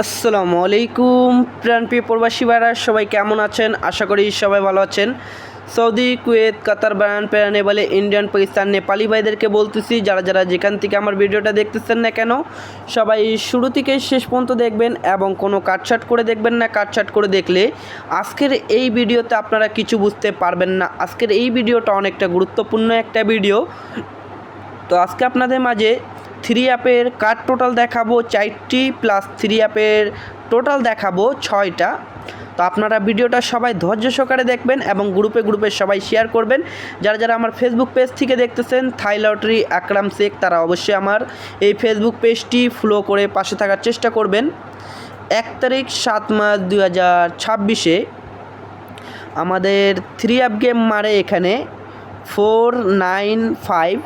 আসসালামু আলাইকুম প্রাণপ্রিয় প্রবাসী ভাইরা, সবাই কেমন আছেন? আশা করি সবাই ভালো আছেন। সৌদি, কুয়েত, কাতার, বাহরাইন, নেপালে, ইন্ডিয়ান, পাকিস্তান, নেপালি ভাইদেরকে বলতেছি, যারা যেখান থেকে আমার ভিডিওটা দেখতেছেন না কেন, সবাই শুরু থেকে শেষ পর্যন্ত দেখবেন এবং কোনো কাটছাট করে দেখবেন না। কাটছাট করে দেখলে আজকের এই ভিডিওতে আপনারা কিছু বুঝতে পারবেন না। আজকের এই ভিডিওটা অনেকটা গুরুত্বপূর্ণ একটা ভিডিও। তো আজকে আপনাদের মাঝে 3 অ্যাপের কার্ড টোটাল দেখাবো 4টি, প্লাস 3 অ্যাপের টোটাল দেখাবো 6টা। তো আপনারা ভিডিওটা সবাই ধৈর্য সহকারে দেখবেন এবং গ্রুপে সবাই শেয়ার করবেন। যারা আমার ফেসবুক পেজ থেকে দেখতেছেন থাই লটারি আকরাম শেখ, তারা অবশ্যই আমার এই ফেসবুক পেজটি ফলো করে পাশে থাকার চেষ্টা করবেন। 1 তারিখ 7 মার্চ 2026 আমাদের 3 অ্যাপ গেম মারে এখানে 495।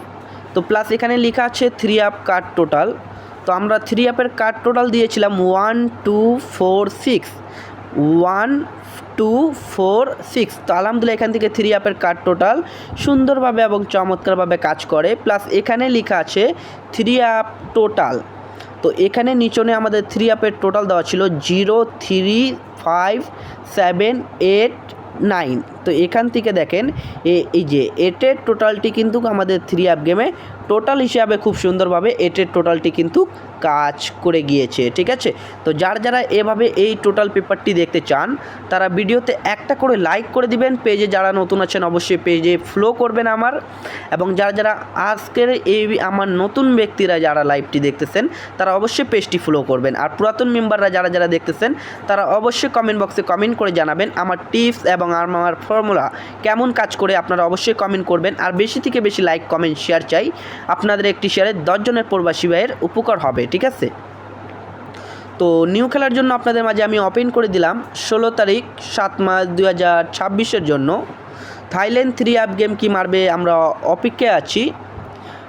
তো প্লাস এখানে লেখা আছে 3 অ্যাপ কার্ড টোটাল। তো আমরা 3 অ্যাপের কার্ড টোটাল দিয়েছিলাম 1 2 4 6 1 2 4 6। তো আলহামদুলিল্লাহ এখান থেকে 3 অ্যাপের কার্ড টোটাল সুন্দরভাবে এবং চমৎকারভাবে কাজ করে। প্লাস এখানে লেখা আছে 3 অ্যাপ টোটাল। তো এখানে নিচনে আমাদের 3 অ্যাপের টোটাল দেওয়া ছিল 0 3 5 7 8 9। তো এখান থেকে দেখেন এই যে 8-এর টোটালটি কিন্তু আমাদের 3 অ্যাপ গেমে টোটাল হিসাবে খুব সুন্দরভাবে 8-এর টোটালটি কিন্তু কাজ করে গিয়েছে। ঠিক আছে, তো যারা এভাবে এই টোটাল পেপারটি দেখতে চান তারা ভিডিওতে একটা করে লাইক করে দিবেন। পেজে যারা নতুন আছেন অবশ্যই পেজে ফলো করবেন আমার, এবং যারা আজকের এই আমার নতুন ব্যক্তিরা যারা লাইভটি দেখতেছেন তারা অবশ্যই পেজটি ফলো করবেন। আর পুরাতন মেম্বাররা যারা দেখতেছেন তারা অবশ্যই কমেন্ট বক্সে কমেন্ট করে জানাবেন আমার টিপস এবং আমার ফর্মুলা কেমন কাজ করে। আপনারা অবশ্যই কমেন্ট করবেন, আর বেশি থেকে বেশি লাইক কমেন্ট শেয়ার চাই। আপনাদের একটি শেয়ারে 10 জনের প্রবাসী ভাইয়ের উপকার হবে। ঠিক আছে, তো নিউ খেলার জন্য আপনাদের মাঝে আমি ওপেন করে দিলাম 16 তারিখ 7 মার্চ 2026 জন্য। থাইল্যান্ড 3 অ্যাপ গেম কি মারবে আমরা অপেক্ষায় আছি।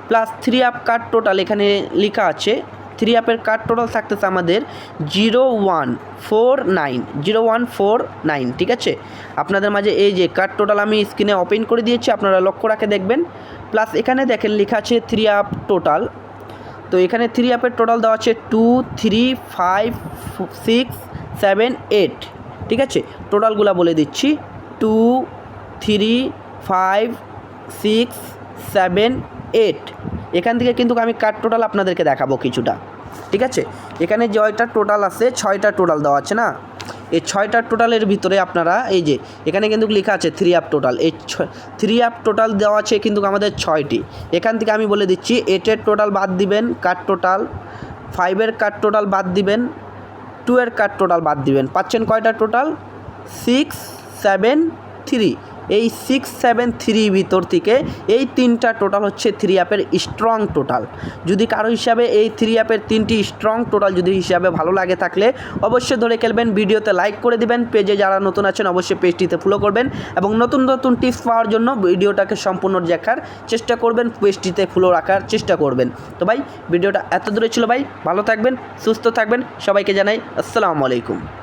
প্লাস 3 অ্যাপ কার্ড টোটাল এখানে লেখা আছে 3 অ্যাপের কার্ড টোটাল থাকতেছে আমাদের 0149। ঠিক আছে, আপনাদের মাঝে এই যে কার্ড টোটাল আমি স্ক্রিনে ওপেন করে দিয়েছি, আপনারা লক্ষ্য রাখে দেখবেন। প্লাস এখানে দেখেন লেখা আছে 3 অ্যাপ টোটাল। তো এখানে 3 অ্যাপের টোটাল দেওয়া আছে 2 3 5 6 7 8। ঠিক আছে, টোটালগুলো বলে দিচ্ছি 2 3 5 6 7 8। এখান থেকে কিন্তু আমি কার্ড টোটাল আপনাদেরকে দেখাবো কিছুটা। ঠিক আছে, এখানে জয়টা টোটাল আছে 6টা টোটাল দেওয়া আছে না, এই 6টা টোটালের ভিতরে আপনারা এই যে এখানে কিন্তু লেখা আছে 3 অ্যাপ টোটাল। এই 3 অ্যাপ টোটাল দেওয়া আছে কিন্তু আমাদের 6টি। এখান থেকে আমি বলে দিচ্ছি 8-এর টোটাল বাদ দিবেন কার্ড টোটাল, 5-এর কার্ড টোটাল বাদ দিবেন, 2-এর কার্ড টোটাল বাদ দিবেন। পাচ্ছেন কয়টা টোটাল? 6 7 3। এই 6 7 3 ভিতর থেকে এই 3টা টোটাল হচ্ছে 3 অ্যাপের স্ট্রং টোটাল। যদি কারো হিসাবে এই 3 অ্যাপের 3টি স্ট্রং টোটাল যদি হিসাবে ভালো লাগে থাকলে অবশ্যই ধরে খেলবেন, ভিডিওতে লাইক করে দিবেন। পেজে যারা নতুন আছেন অবশ্যই পেজটিতে ফলো করবেন এবং নতুন টিপস পাওয়ার জন্য ভিডিওটাকে সম্পূর্ণ দেখার চেষ্টা করবেন, পেজটিতে ফলো রাখার চেষ্টা করবেন। তো ভাই ভিডিওটা এত দূরে ছিল ভাই, ভালো থাকবেন, সুস্থ থাকবেন, সবাইকে জানাই আসসালামু আলাইকুম।